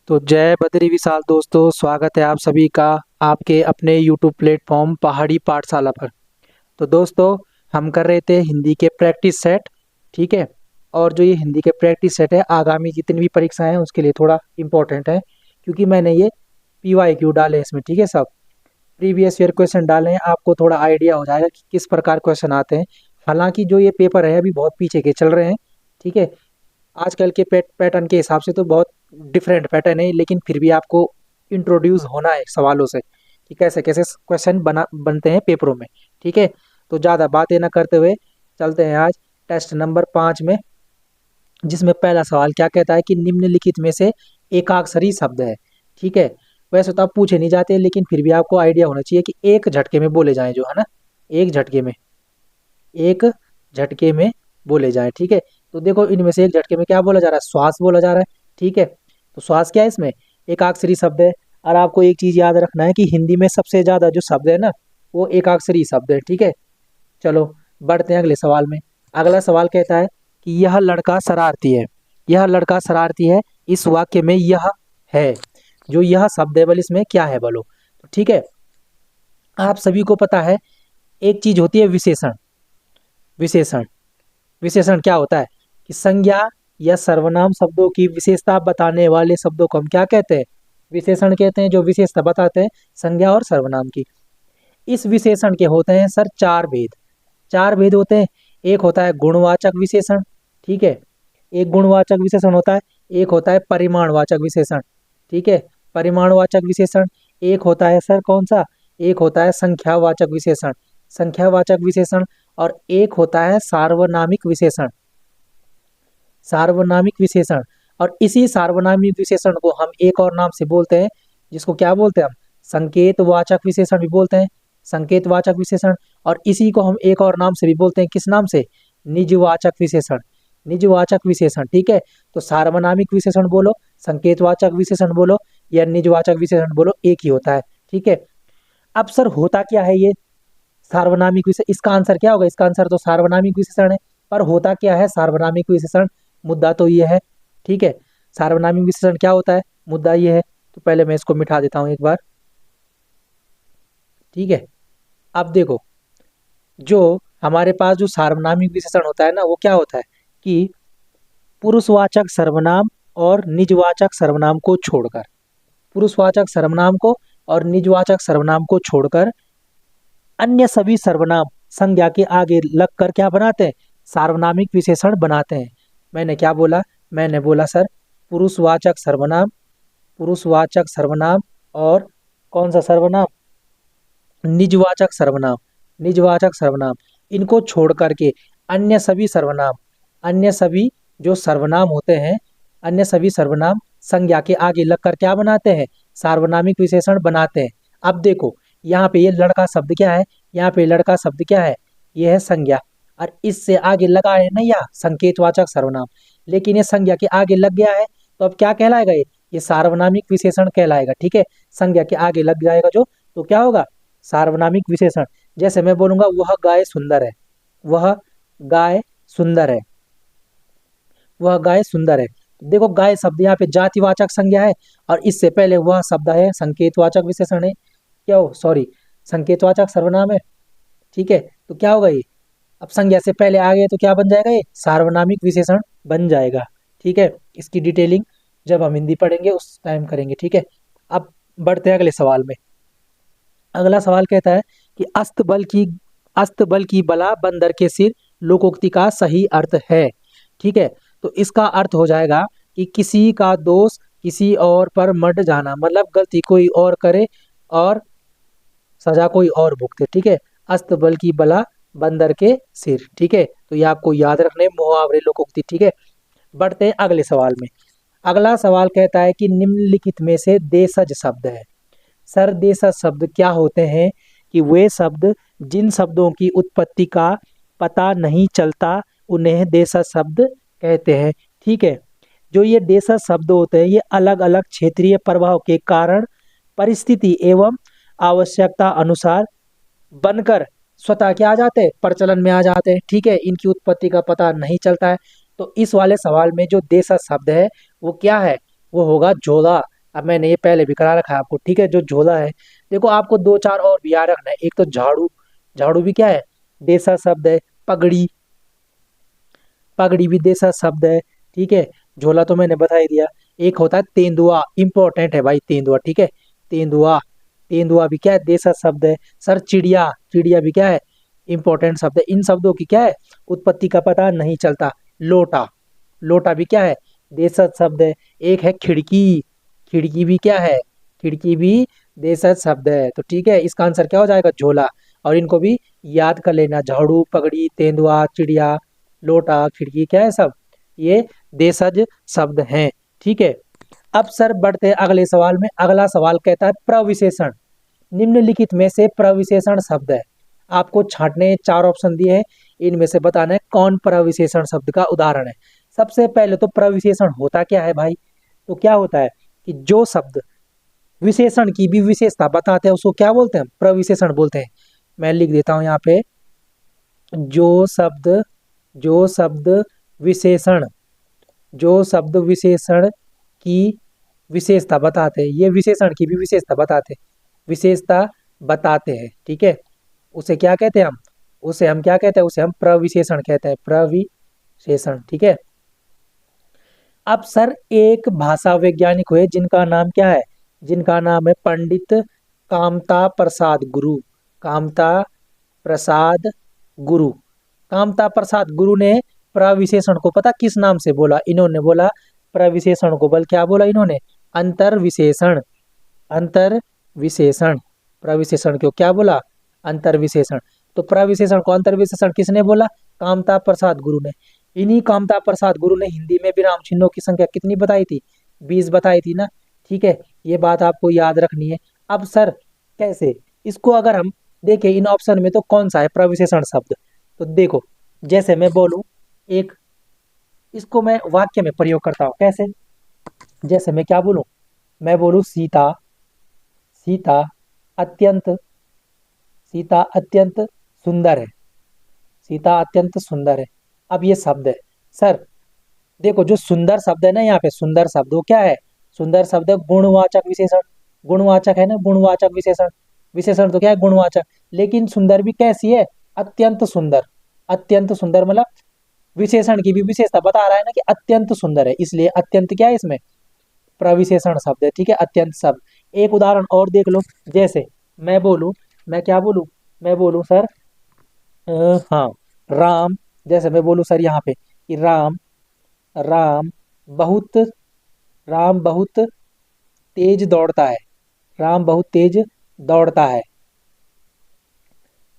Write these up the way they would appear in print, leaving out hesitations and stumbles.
तो जय बद्री विशाल दोस्तों, स्वागत है आप सभी का आपके अपने YouTube प्लेटफॉर्म पहाड़ी पाठशाला पर। तो दोस्तों, हम कर रहे थे हिंदी के प्रैक्टिस सेट। ठीक है। और जो ये हिंदी के प्रैक्टिस सेट है, आगामी जितनी भी परीक्षाएं हैं उसके लिए थोड़ा इम्पोर्टेंट है, क्योंकि मैंने ये PYQ डाले हैं इसमें। ठीक है, सब प्रीवियस ईयर क्वेश्चन डाले हैं, आपको थोड़ा आइडिया हो जाएगा कि किस प्रकार क्वेश्चन आते हैं। हालांकि जो ये पेपर है अभी बहुत पीछे के चल रहे हैं। ठीक है। आजकल के पैटर्न के हिसाब से तो बहुत डिफरेंट पैटर्न है, लेकिन फिर भी आपको इंट्रोड्यूस होना है सवालों से कि कैसे कैसे क्वेश्चन बनते हैं पेपरों में। ठीक है। तो ज़्यादा बातें ना करते हुए चलते हैं आज टेस्ट नंबर 5 में, जिसमें पहला सवाल क्या कहता है कि निम्नलिखित में से एकाक्षरी शब्द है। ठीक है। वैसे तो आप पूछे नहीं जाते, लेकिन फिर भी आपको आइडिया होना चाहिए कि एक झटके में बोले जाएं, जो है ना, एक झटके में, एक झटके में बोले जाएं। ठीक है। तो देखो, इनमें से एक झटके में क्या बोला जा रहा है? श्वास बोला जा रहा है। ठीक है। तो श्वास क्या है इसमें? एकाक्षरी शब्द है। और आपको एक चीज याद रखना है कि हिंदी में सबसे ज्यादा जो शब्द है ना, वो एकाक्षरी शब्द है। ठीक है। चलो बढ़ते हैं अगले सवाल में। अगला सवाल कहता है कि यह लड़का शरारती है। यह लड़का शरारती है, इस वाक्य में यह है, जो यह शब्द है, बोल इसमें क्या है, बोलो। तो ठीक है, आप सभी को पता है एक चीज होती है विशेषण। विशेषण विशेषण क्या होता है कि संज्ञा या सर्वनाम शब्दों की विशेषता बताने वाले शब्दों को हम क्या कहते हैं? विशेषण कहते हैं, जो विशेषता बताते हैं संज्ञा और सर्वनाम की। इस विशेषण के होते हैं सर चार भेद। चार भेद होते हैं। एक होता है गुणवाचक विशेषण। ठीक है। एक गुणवाचक विशेषण होता है। एक होता है परिमाणवाचक विशेषण। ठीक है। परिमाणवाचक विशेषण। एक होता है सर कौन सा? एक होता है संख्यावाचक विशेषण। संख्यावाचक विशेषण। और एक होता है सार्वनामिक विशेषण। सार्वनामिक विशेषण। और इसी सार्वनामिक विशेषण को हम एक और नाम से बोलते हैं, जिसको क्या बोलते हैं हम? संकेतवाचक विशेषण भी बोलते हैं। संकेतवाचक विशेषण। और इसी को हम एक और नाम से भी बोलते हैं, किस नाम से? निजवाचक विशेषण। निजवाचक विशेषण। ठीक है। तो सार्वनामिक विशेषण बोलो, संकेतवाचक विशेषण बोलो, या निजवाचक विशेषण बोलो, एक ही होता है। ठीक है। अब सर होता क्या है ये सार्वनामिक विशेषण? इसका आंसर क्या होगा? इसका आंसर तो सार्वनामिक विशेषण है। पर होता क्या है सार्वनामिक विशेषण? मुद्दा तो ये है। ठीक है। सार्वनामिक विशेषण क्या होता है? मुद्दा ये है। तो पहले मैं इसको मिटा देता हूं एक बार। ठीक है। अब देखो, जो हमारे पास जो सार्वनामिक विशेषण होता है ना, वो क्या होता है कि पुरुषवाचक सर्वनाम और निजवाचक सर्वनाम को छोड़कर, पुरुषवाचक सर्वनाम को और निजवाचक सर्वनाम को छोड़कर अन्य सभी सर्वनाम संज्ञा के आगे लगकर क्या बनाते हैं? सार्वनामिक विशेषण बनाते हैं। मैंने क्या बोला? मैंने बोला सर पुरुषवाचक सर्वनाम, पुरुषवाचक सर्वनाम और कौन सा सर्वनाम? निजवाचक सर्वनाम। निजवाचक सर्वनाम, इनको छोड़ करके अन्य सभी सर्वनाम, अन्य सभी जो सर्वनाम होते हैं, अन्य सभी सर्वनाम संज्ञा के आगे लगकर क्या बनाते हैं? सार्वनामिक विशेषण बनाते हैं। अब देखो, यहाँ पे ये लड़का शब्द क्या है? यहाँ पे लड़का शब्द क्या है? ये है संज्ञा। और इससे आगे लगा है नहीं, या संकेतवाचक सर्वनाम, लेकिन ये संज्ञा के आगे लग गया है, तो अब क्या कहलाएगा? ये सार्वनामिक विशेषण कहलाएगा। ठीक है। संज्ञा के आगे लग जाएगा जो, तो क्या होगा? सार्वनामिक विशेषण। जैसे मैं बोलूंगा वह गाय सुंदर है, वह गाय सुंदर है, वह गाय सुंदर है। देखो, गाय शब्द यहाँ पे जातिवाचक संज्ञा है, और इससे पहले वह शब्द है संकेतवाचक विशेषण है। क्या हो, सॉरी, संकेतवाचक सर्वनाम है। ठीक है। तो क्या होगा ये? अब संज्ञा से पहले आ गए तो क्या बन जाएगा? ये सार्वनामिक विशेषण बन जाएगा। ठीक है। इसकी डिटेलिंग जब हम हिंदी पढ़ेंगे उस टाइम करेंगे। ठीक है। अब बढ़ते हैं अगले सवाल में। अगला सवाल कहता है कि अस्तबल की बला बंदर के सिर लोकोक्ति का सही अर्थ है। ठीक है। तो इसका अर्थ हो जाएगा कि किसी का दोष किसी और पर मट जाना, मतलब गलती कोई और करे और सजा कोई और भुगते। ठीक है। अस्तबल की बला बंदर के सिर। ठीक है। तो ये आपको याद रखने मुहावरे लोकोक्ति। ठीक है। बढ़ते हैं अगले सवाल में। अगला सवाल कहता है कि निम्नलिखित में से देशज शब्द है। सर देशज शब्द क्या होते हैं? कि वे शब्द जिन शब्दों की उत्पत्ति का पता नहीं चलता, उन्हें देशज शब्द कहते हैं। ठीक है। जो ये देशज शब्द होते हैं, ये अलग अलग क्षेत्रीय प्रभाव के कारण परिस्थिति एवं आवश्यकता अनुसार बनकर स्वतः क्या आ जाते हैं? प्रचलन में आ जाते हैं। ठीक है। इनकी उत्पत्ति का पता नहीं चलता है। तो इस वाले सवाल में जो देशज शब्द है वो क्या है? वो होगा जोधा। अब मैंने ये पहले भी करा रखा है आपको, ठीक है। जो झोला है, देखो आपको दो चार और भी याद रखना है। एक तो झाड़ू, झाड़ू भी क्या है, देसा शब्द है। पगड़ी, पगड़ी भी देसा शब्द है, ठीक है। झोला तो मैंने बता ही दिया। एक होता है तेंदुआ, इंपॉर्टेंट है भाई तेंदुआ, ठीक है। तेंदुआ, तेंदुआ भी क्या है, देसा शब्द है। सर चिड़िया, चिड़िया भी क्या है, इंपॉर्टेंट शब्द है। इन शब्दों की क्या है, उत्पत्ति का पता नहीं चलता। लोटा, लोटा भी क्या है, देशज शब्द है। एक है खिड़की, खिड़की भी क्या है, खिड़की भी देशज शब्द है। तो ठीक है, इसका आंसर क्या हो जाएगा, झोला। और इनको भी याद कर लेना, झाड़ू, पगड़ी, तेंदुआ, चिड़िया, लोटा, खिड़की, क्या है सब ये देशज शब्द हैं, ठीक है। अब सर बढ़ते हैं अगले सवाल में। अगला सवाल कहता है प्रविशेषण। निम्नलिखित में से प्रविशेषण शब्द है। आपको छांटने चार ऑप्शन दिए हैं, इनमें से बताना है कौन प्रविशेषण शब्द का उदाहरण है। सबसे पहले तो प्रविशेषण होता क्या है भाई, तो क्या होता है कि जो शब्द विशेषण की भी विशेषता बताते हैं उसको क्या बोलते हैं, प्रविशेषण बोलते हैं। मैं लिख देता हूं यहाँ पे, जो शब्द, जो शब्द विशेषण, जो शब्द विशेषण की विशेषता बताते हैं, ये विशेषण की भी विशेषता बताते हैं, विशेषता बताते हैं, ठीक है। उसे क्या कहते हैं हम, उसे हम क्या कहते हैं, उसे हम प्रविशेषण कहते हैं, प्रविशेषण, ठीक है। अब सर एक भाषा वैज्ञानिक हुए जिनका नाम क्या है, जिनका नाम है पंडित कामता प्रसाद गुरु, कामता प्रसाद गुरु। कामता प्रसाद गुरु ने प्रविशेषण को पता किस नाम से बोला, इन्होंने बोला प्रविशेषण को, बल क्या बोला इन्होंने, अंतर विशेषण, अंतर विशेषण। प्रविशेषण को क्या बोला, अंतर विशेषण। तो प्रविशेषण को अंतर विशेषण किसने बोला, कामता प्रसाद गुरु ने। इन्हीं कामता प्रसाद गुरु ने हिंदी में विराम चिन्हों की संख्या कितनी बताई थी, 20 बताई थी ना, ठीक है। ये बात आपको याद रखनी है। अब सर कैसे, इसको अगर हम देखें इन ऑप्शन में तो कौन सा है प्रविशेषण शब्द, तो देखो जैसे मैं बोलूं एक, इसको मैं वाक्य में प्रयोग करता हूँ कैसे, जैसे मैं क्या बोलूं, मैं बोलूं सीता, सीता अत्यंत, सीता अत्यंत सुंदर है, सीता अत्यंत सुंदर है। अब ये शब्द है सर, देखो जो सुंदर शब्द है ना यहाँ पे, सुंदर शब्द वो क्या है, सुंदर शब्द है गुणवाचक विशेषण, गुणवाचक है ना, गुणवाचक विशेषण। विशेषण तो क्या है, गुणवाचक। लेकिन सुंदर भी कैसी है, अत्यंत सुंदर, अत्यंत सुंदर मतलब विशेषण की भी विशेषता बता रहा है ना कि अत्यंत सुंदर है, इसलिए अत्यंत क्या है इसमें, प्रविशेषण शब्द है, ठीक है, अत्यंत शब्द। एक उदाहरण और देख लो, जैसे मैं बोलूं, मैं क्या बोलूं, मैं बोलूं सर हाँ राम, जैसे मैं बोलूं सर यहाँ पे कि राम, राम बहुत, राम बहुत तेज दौड़ता है, राम बहुत तेज दौड़ता है,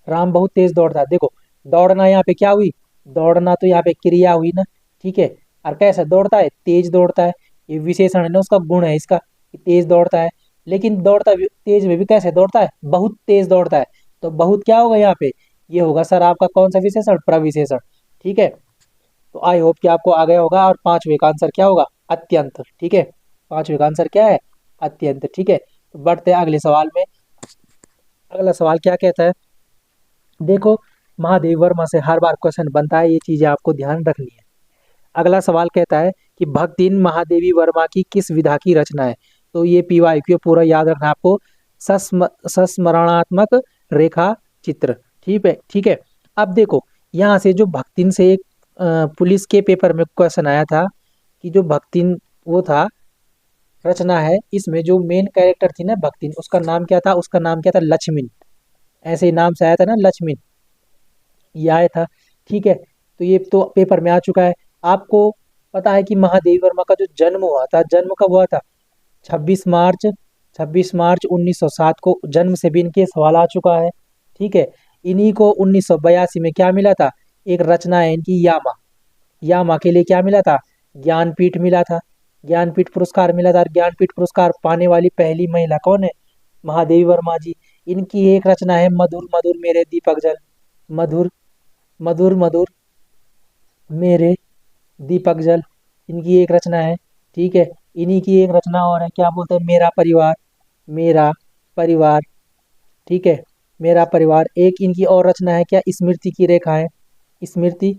राम बहुत तेज दौड़ता है। देखो दौड़ना यहाँ पे क्या हुई, दौड़ना तो यहाँ पे क्रिया हुई ना, ठीक है। और कैसे दौड़ता है, तेज दौड़ता है, ये विशेषण है ना, उसका गुण है इसका कि तेज दौड़ता है। लेकिन तेज में भी कैसे दौड़ता है, बहुत तेज दौड़ता है। तो बहुत क्या होगा यहाँ पे, ये होगा सर आपका कौन सा विशेषण, प्रविशेषण, ठीक है। तो आई होप कि आपको आ गया होगा। और पांचवे का आंसर क्या होगा, अत्यंत, ठीक है। पांचवे का आंसर क्या है, अत्यंत, ठीक है। तो बढ़ते हैं अगले सवाल में। अगला सवाल क्या कहता है, देखो महादेव वर्मा से हर बार क्वेश्चन बनता है, ये चीजें आपको ध्यान रखनी है। अगला सवाल कहता है कि भक्तिन महादेवी वर्मा की किस विधा की रचना है। तो ये पीवाईक्यू पूरा याद रखना है आपको, संस्मरणात्मक रेखा चित्र, ठीक है, ठीक है। अब देखो यहाँ से जो भक्तिन से एक पुलिस के पेपर में क्वेश्चन आया था कि जो भक्तिन वो था रचना है, इसमें जो मेन कैरेक्टर थी ना भक्तिन, उसका नाम क्या था, उसका नाम क्या था, लक्ष्मीन। ऐसे ही नाम से आया था ना, लक्ष्मीन, ये आया था, ठीक है। तो ये तो पेपर में आ चुका है। आपको पता है कि महादेवी वर्मा का जो जन्म हुआ था, जन्म कब हुआ था, 26 मार्च, 26 मार्च 1907 को जन्म से भी इनके सवाल आ चुका है, ठीक है। इन्हीं को 1982 में क्या मिला था, एक रचना है इनकी यामा, यामा के लिए क्या मिला था, ज्ञानपीठ मिला था, ज्ञानपीठ पुरस्कार मिला था। और ज्ञानपीठ पुरस्कार पाने वाली पहली महिला कौन है, महादेवी वर्मा जी। इनकी एक रचना है मधुर मधुर मेरे दीपक जल, मधुर मधुर मधुर मेरे दीपक जल, इनकी एक रचना है, ठीक है। इन्हीं की एक रचना और है, क्या बोलते हैं, मेरा परिवार, मेरा परिवार, ठीक है, मेरा परिवार। एक इनकी और रचना है क्या, स्मृति की रेखाएं, स्मृति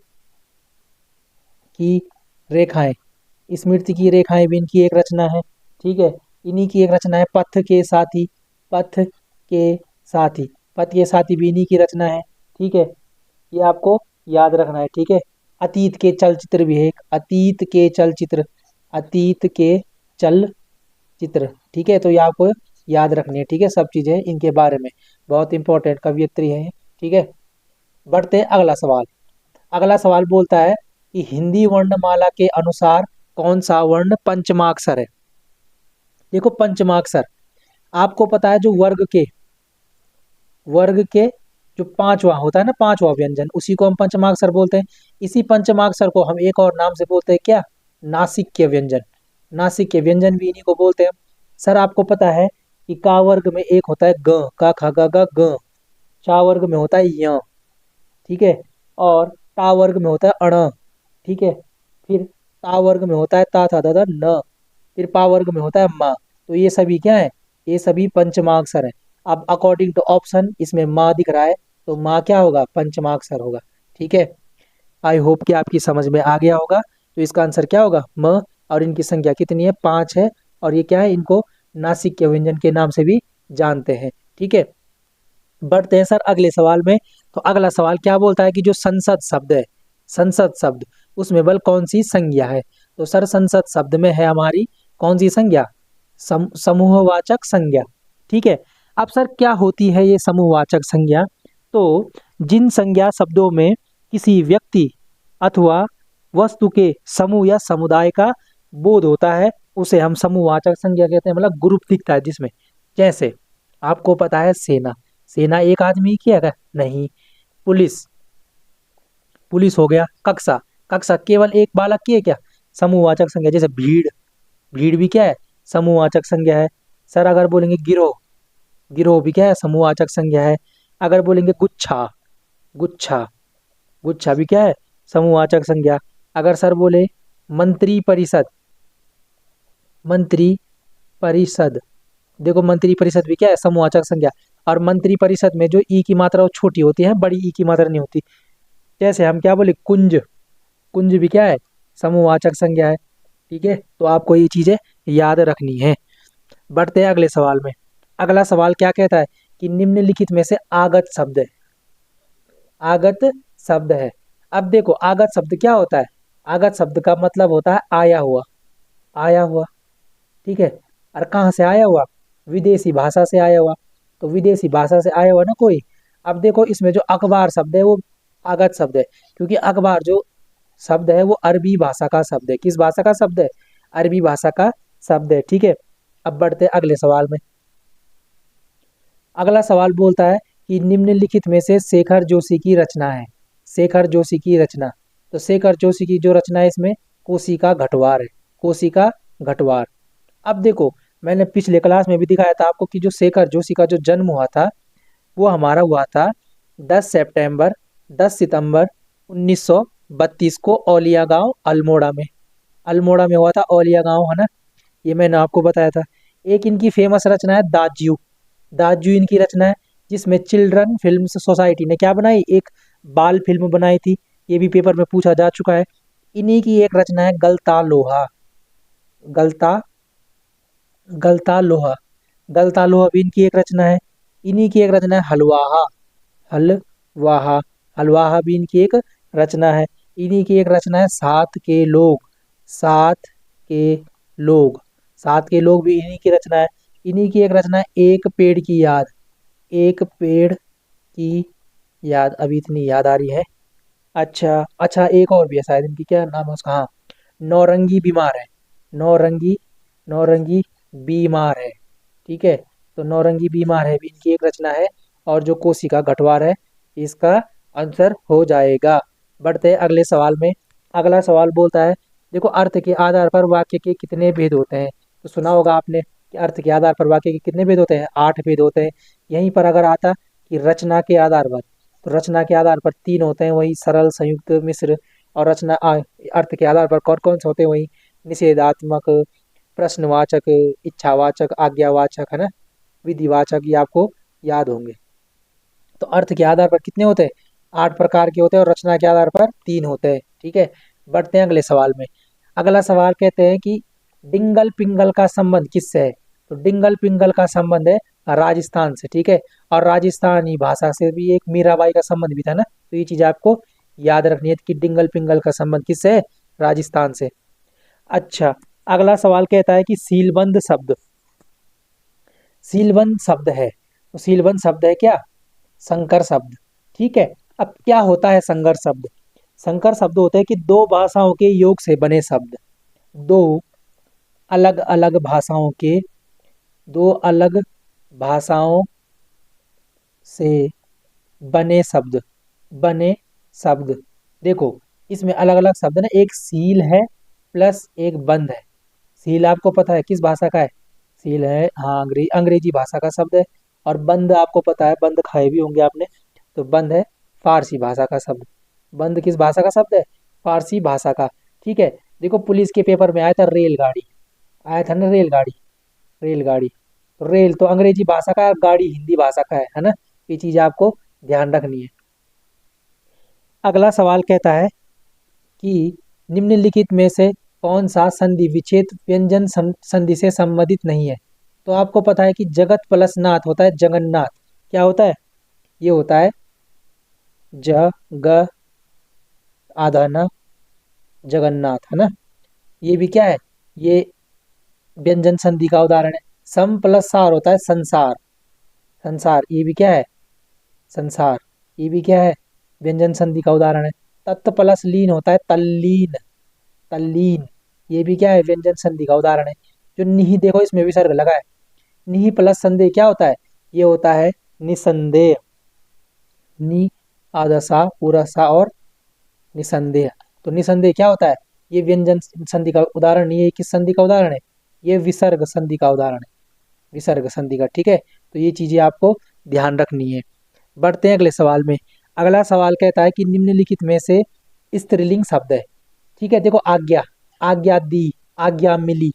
की रेखाएं, स्मृति की रेखाएं भी इनकी एक रचना है, ठीक है। इन्हीं की एक रचना है पथ के साथी। पथ के साथी, पथ के साथी भी इन्हीं की रचना है। ठीक है, ये आपको याद रखना है। ठीक है, अतीत के चलचित्र भी है एक, अतीत के चलचित्र, अतीत के चलचित्र। ठीक है, तो ये आपको याद रखनी है। ठीक है, सब चीजें इनके बारे में, बहुत इंपॉर्टेंट कवियत्री है। ठीक है, बढ़ते हैं अगला सवाल। अगला सवाल बोलता है कि हिंदी वर्णमाला के अनुसार कौन सा वर्ण पंचमाक्षर है। देखो पंचमाक्षर, आपको पता है जो वर्ग के जो पांचवा होता है ना, पांचवा व्यंजन, उसी को हम पंचमाक्षर बोलते हैं। इसी पंचमाक्षर को हम एक और नाम से बोलते हैं क्या, नासिक्य व्यंजन। नासिक्य व्यंजन भी इन्हीं को बोलते हैं। सर आपको पता है कि का वर्ग में एक होता है ग, का ख ग ग ग, चा वर्ग में होता है य। ठीक है, और टा वर्ग में होता है अण। ठीक है, फिर ता वर्ग में होता है ता था दा दा न, फिर पा वर्ग में होता है मा। तो ये सभी क्या है, ये सभी पंचमाक्षर है। अब अकॉर्डिंग टू ऑप्शन इसमें माँ दिख रहा है, तो माँ क्या होगा, पंचमाक्षर होगा। ठीक है, आई होप कि आपकी समझ में आ गया होगा। तो इसका आंसर क्या होगा, म। और इनकी संख्या कितनी है, 5 है। और ये क्या है, इनको नासिक के व्यंजन के नाम से भी जानते हैं। ठीक है, बढ़ते हैं सर अगले सवाल में। तो अगला सवाल क्या बोलता है कि जो संसद शब्द है, संसद शब्द, उसमें बल कौन सी संज्ञा है। तो सर संसद शब्द में है हमारी कौन सी संज्ञा, समूहवाचक संज्ञा। ठीक है, अब सर क्या होती है ये समूहवाचक संज्ञा। तो जिन संज्ञा शब्दों में किसी व्यक्ति अथवा वस्तु के समूह या समुदाय का बोध होता है, उसे हम समूहवाचक संज्ञा कहते हैं। मतलब ग्रुप दिखता है जिसमें, जैसे आपको पता है सेना, सेना एक आदमी की है क्या, नहीं। पुलिस, पुलिस हो गया। कक्षा, कक्षा केवल एक बालक की है क्या, समूहवाचक संज्ञा। जैसे भीड़, भीड़ भी क्या है, समूहवाचक संज्ञा है। सर अगर बोलेंगे गिरोह, गिरोह भी क्या है, समूहवाचक संज्ञा है। अगर बोलेंगे गुच्छा, गुच्छा, गुच्छा भी क्या है, समूहवाचक संज्ञा। अगर सर बोले मंत्री परिषद, मंत्री परिषद, देखो मंत्री परिषद भी क्या है, समूहवाचक संज्ञा। और मंत्री परिषद में जो ई की मात्रा वो छोटी होती है, बड़ी ई की मात्रा नहीं होती। जैसे हम क्या बोले कुंज, कुंज भी क्या है, समूहवाचक संज्ञा है। ठीक है, तो आपको ये चीजें याद रखनी है। बढ़ते हैं अगले सवाल में। अगला सवाल क्या कहता है कि निम्नलिखित में से आगत शब्द है, आगत शब्द है। अब देखो आगत शब्द क्या होता है, आगत शब्द का मतलब होता है आया हुआ, आया हुआ। ठीक है, और कहाँ से आया हुआ, विदेशी भाषा से आया हुआ। तो विदेशी भाषा से आया हुआ ना कोई। अब देखो इसमें जो अखबार शब्द है वो आगत शब्द है, क्योंकि अखबार जो शब्द है वो अरबी भाषा का शब्द है। किस भाषा का शब्द है, अरबी भाषा का शब्द है। ठीक है, अब बढ़ते हैं अगले सवाल में। अगला सवाल बोलता है कि निम्नलिखित में से शेखर जोशी की रचना है, शेखर जोशी की रचना। तो शेखर जोशी की जो रचना है इसमें कोसी का घटवार है, कोसी का घटवार। अब देखो मैंने पिछले क्लास में भी दिखाया था आपको कि जो शेखर जोशी का जो जन्म हुआ था वो हमारा हुआ था 10 सितंबर 10 सितंबर 1932 को औलिया गांव अल्मोड़ा में, अल्मोड़ा में हुआ था, औलिया गांव है ना, ये मैंने आपको बताया था। एक इनकी फेमस रचना है दाज्यू, दाज्यू इनकी रचना है, जिसमें चिल्ड्रन फिल्म सोसाइटी ने क्या बनाई, एक बाल फिल्म बनाई थी। ये भी पेपर में पूछा जा चुका है। इन्हीं की एक रचना है गलता लोहा, गलता, गलता लोहा, गलता लोहा भी इनकी एक रचना है। इन्हीं की एक रचना है हलवाहा, हलवाहा, हलवाहा भी इनकी एक रचना है। इन्हीं की एक रचना है सात के लोग, सात के लोग, सात के लोग भी इन्हीं की रचना है। इन्हीं की एक रचना है एक पेड़ की याद, एक पेड़ की याद, अभी इतनी याद आ रही है। अच्छा अच्छा, एक और भी है शायद, इनकी क्या नाम है उसका, हाँ, नौरंगी बीमार है, नौरंगी, नौरंगी बीमार है। ठीक है, तो नौरंगी बीमार है भी इनकी एक रचना है। और जो कोसी का घटवार है इसका आंसर हो जाएगा। बढ़ते हैं अगले सवाल में। अगला सवाल बोलता है देखो अर्थ के आधार पर वाक्य के कितने भेद होते हैं। तो सुना होगा आपने कि अर्थ के आधार पर वाक्य के कितने भेद होते हैं, 8 भेद होते हैं। यहीं पर अगर आता कि रचना के आधार पर, तो रचना के आधार पर 3 होते हैं, वही सरल, संयुक्त, मिश्र। और अर्थ के आधार पर कौन कौन से होते हैं, वही निषेधात्मक, प्रश्नवाचक, इच्छावाचक, आज्ञावाचक, है ना, विधिवाचक, ये आपको याद होंगे। तो अर्थ के आधार पर कितने होते हैं, 8 प्रकार के होते हैं, और रचना के आधार पर 3 होते हैं। ठीक है, बढ़ते हैं अगले सवाल में। अगला सवाल कहते हैं कि डिंगल पिंगल का संबंध किससे है। तो डिंगल पिंगल का संबंध है राजस्थान से, ठीक है। और राजस्थानी भाषा से भी एक मीराबाई का संबंध भी था ना, तो ये चीज आपको याद रखनी है कि डिंगल पिंगल का संबंध किससे है, राजस्थान से। अच्छा, अगला सवाल कहता है कि सीलबंद शब्द, सीलबंद शब्द है, तो सीलबंद शब्द है क्या, संकर शब्द, ठीक है। अब क्या होता है संकर शब्द, संकर शब्द होते हैं कि दो भाषाओं के योग से बने शब्द, दो अलग अलग भाषाओं के, दो अलग भाषाओं से बने शब्द, बने शब्द। देखो, इसमें अलग अलग शब्द ना, एक सील है प्लस एक बंद है। सील आपको पता है किस भाषा का है, सील है हाँ अंग्रेजी भाषा का शब्द है। और बंद आपको पता है, बंद खाए भी होंगे आपने, तो बंद है फारसी भाषा का शब्द। बंद किस भाषा का शब्द है, फारसी भाषा का, ठीक है। देखो पुलिस के पेपर में आया था रेलगाड़ी, आया था ना रेलगाड़ी, रेलगाड़ी, तो रेल तो अंग्रेजी भाषा का है, और गाड़ी हिंदी भाषा का है ना। ये चीज आपको ध्यान रखनी है। अगला सवाल कहता है कि निम्नलिखित में से कौन सा संधि विच्छेद व्यंजन संधि से संबंधित नहीं है। तो आपको पता है कि जगत प्लस नाथ होता है जगन्नाथ, क्या होता है, ये होता है ज ग आधा न जगन्नाथ, है ना। ये भी क्या है, ये व्यंजन संधि का उदाहरण है। सम प्लस सार होता है संसार, संसार ये भी क्या है, संसार ये भी क्या है, व्यंजन संधि का उदाहरण है। तत्त प्लस लीन होता है तल्लीन, तल्लीन ये भी क्या है, व्यंजन संधि का उदाहरण है। जो निहि, देखो इसमें विसर्ग लगा है, निहि प्लस संदेह क्या होता है, ये होता है निसंदेह, नि आधा सा पूरा सा और निसंदेह। तो निसंदेह क्या होता है, ये व्यंजन संधि का उदाहरण नहीं है, किस संधि का उदाहरण है, ये विसर्ग संधि का उदाहरण है, विसर्ग संधि का, ठीक है। तो ये चीजें आपको ध्यान रखनी है। बढ़ते हैं अगले सवाल में। अगला सवाल कहता है कि निम्नलिखित में से स्त्रीलिंग शब्द है, ठीक है। देखो आज्ञा, आज्ञा दी, आज्ञा मिली,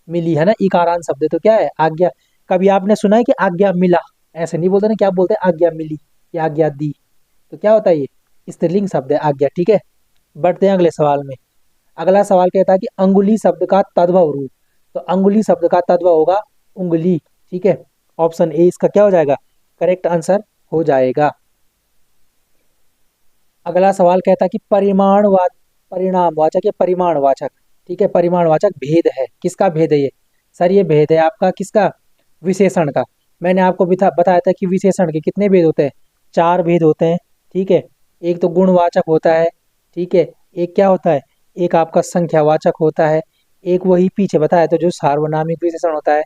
मिली है ना, इकारांत शब्द है, तो क्या है आज्ञा। कभी आपने सुना है कि आज्ञा मिला, ऐसे नहीं बोलते ना, क्या बोलते हैं आज्ञा मिली या आज्ञा दी, तो क्या होता है ये स्त्रीलिंग शब्द है आज्ञा, ठीक है। बढ़ते हैं अगले सवाल में। अगला सवाल कहता है कि अंगुली शब्द का तद्भव रूप, तो अंगुली शब्द का तद्भव होगा उंगली, ठीक है। ऑप्शन ए इसका क्या हो जाएगा, करेक्ट आंसर हो जाएगा। अगला सवाल कहता है कि परिणामवाचक या परिमाणवाचक, ठीक है, परिमाणवाचक भेद है, किसका भेद है ये, सर ये भेद है आपका किसका, विशेषण का। मैंने आपको बताया था कि विशेषण के कितने भेद होते हैं, चार भेद होते हैं, ठीक है। एक तो गुणवाचक होता है, ठीक है, एक क्या होता है, एक आपका संख्यावाचक होता है, एक वही पीछे बताया तो जो सार्वनामिक विशेषण होता है,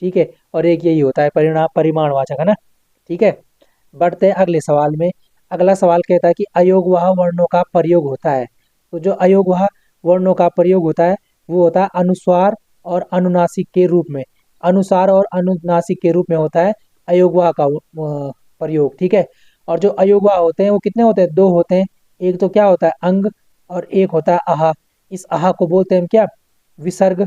ठीक है, और एक यही होता है परिमाणवाचक, है ना, ठीक है। बढ़ते हैं अगले सवाल में। अगला सवाल कहता है कि अयोगवाह वर्णों का प्रयोग होता है, तो जो अयोगवाह वर्णों का प्रयोग होता है वो होता है अनुस्वार और अनुनासिक के रूप में, अनुसार और अनुनासिक के रूप में होता है अयोगवाह का प्रयोग, ठीक है। और जो अयोगवाह होते हैं वो कितने होते हैं, दो होते हैं, एक तो क्या होता है अंग और एक होता है आहा। इस आहा को बोलते हैं हम क्या, विसर्ग,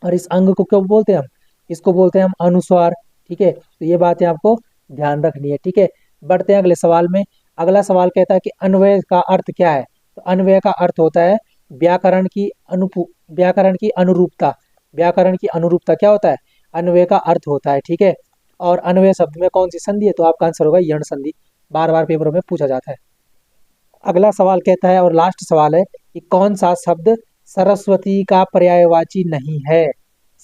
और इस अंग को क्यों बोलते हैं हम, इसको बोलते हैं हम अनुस्वार, ठीक है। तो ये बातें आपको ध्यान रखनी है, ठीक है। बढ़ते हैं अगले सवाल में। अगला सवाल कहता है कि अन्वय का अर्थ क्या है, तो अन्वय का अर्थ होता है व्याकरण की अनुरूपता, व्याकरण की अनुरूपता क्या होता है, अन्वय का अर्थ होता है, ठीक है। और अन्वय शब्द में कौन सी संधि है, तो आपका आंसर होगा यण संधि, बार बार पेपरों में पूछा जाता है। अगला सवाल कहता है और लास्ट सवाल है कि कौन सा शब्द सरस्वती का पर्यायवाची नहीं है,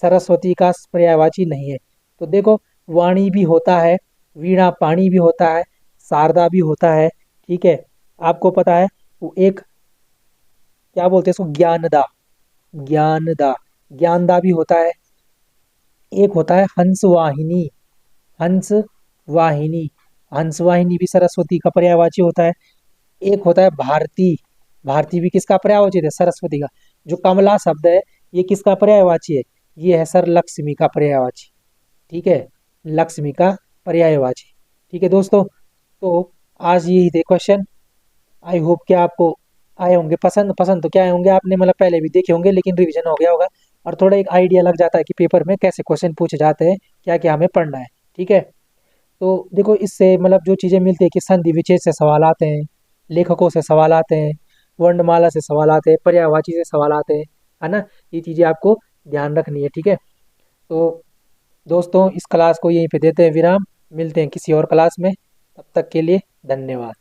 सरस्वती का पर्यायवाची नहीं है। तो देखो वाणी भी होता है, वीणा पाणी भी होता है, शारदा भी होता है, ठीक है। आपको पता है वो एक क्या बोलते हैं इसको, ज्ञानदा, ज्ञानदा, ज्ञानदा भी होता है। एक होता है हंस वाहिनी, हंस वाहिनी, हंस वाहिनी भी सरस्वती का पर्यायवाची होता है। एक होता है भारती, भारती भी किसका पर्यायवाची है, सरस्वती का। जो कमला शब्द है ये किसका पर्यायवाची है, ये है सर लक्ष्मी का पर्यायवाची, ठीक है, लक्ष्मी का पर्यायवाची, ठीक है दोस्तों। तो आज यही थे क्वेश्चन। आई होप कि आपको आए होंगे पसंद, पसंद तो क्या आए होंगे, आपने मतलब पहले भी देखे होंगे लेकिन रिवीजन हो गया होगा, और थोड़ा एक आइडिया लग जाता है कि पेपर में कैसे क्वेश्चन पूछे जाते हैं, क्या क्या हमें पढ़ना है, ठीक है। तो देखो इससे मतलब जो चीज़ें मिलती है कि संधि विच्छेद से सवाल आते हैं, लेखकों से सवाल आते हैं, वर्णमाला से सवाल आते हैं, पर्यायवाची से सवाल आते हैं, है ना। ये चीज़ें आपको ध्यान रखनी है, ठीक है। तो दोस्तों इस क्लास को यहीं पे देते हैं विराम। मिलते हैं किसी और क्लास में। तब तक के लिए धन्यवाद।